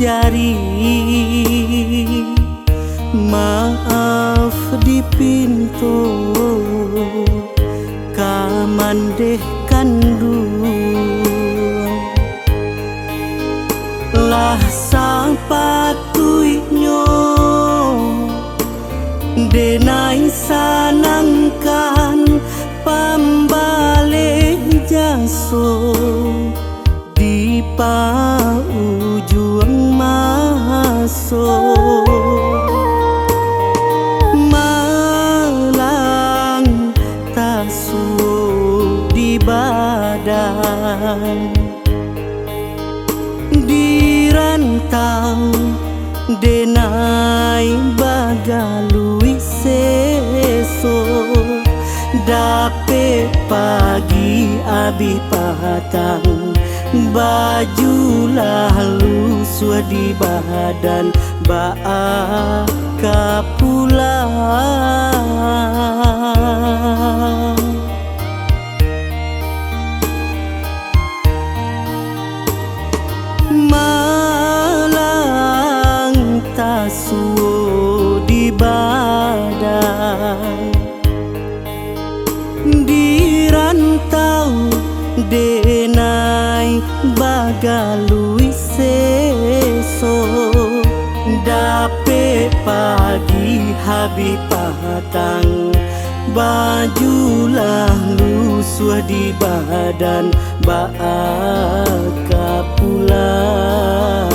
jari. Maaf di pintu kamandeh kandung lah sapatuinyo denai sanangkan pambale jaso di paujung maso. Malang tasu di badan dirantau denai bagalui seso dape pagi abi patang baju lalu di badan baaka pulang. Malang tasu di badan dirantau denai bagalui seso dape pagi habi patang baju lalu di badan baaka pulang.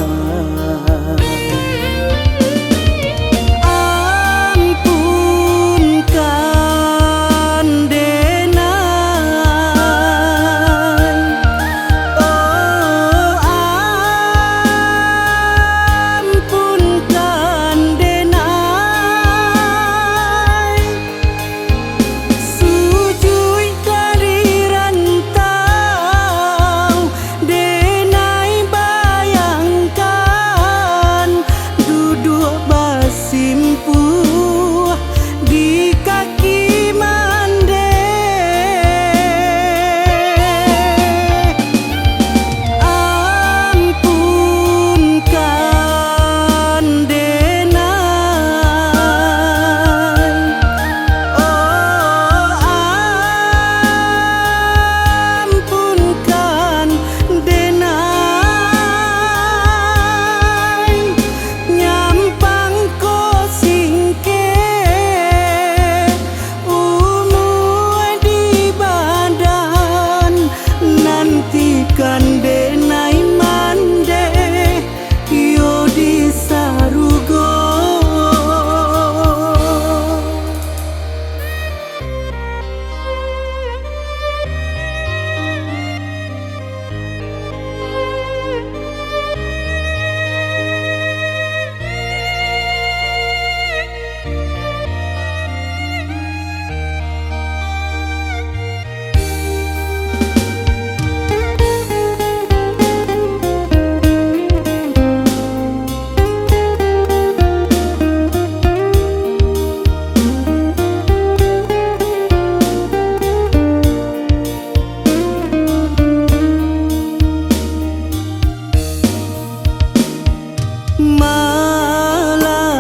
Malang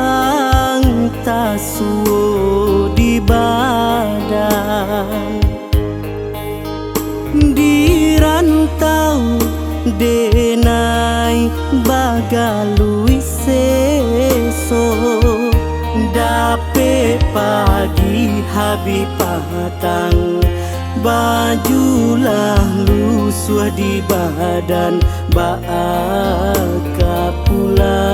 tasu di badan dirantau denai bagalui seso dape pagi habi patang baju lalu di badan baaka pulang.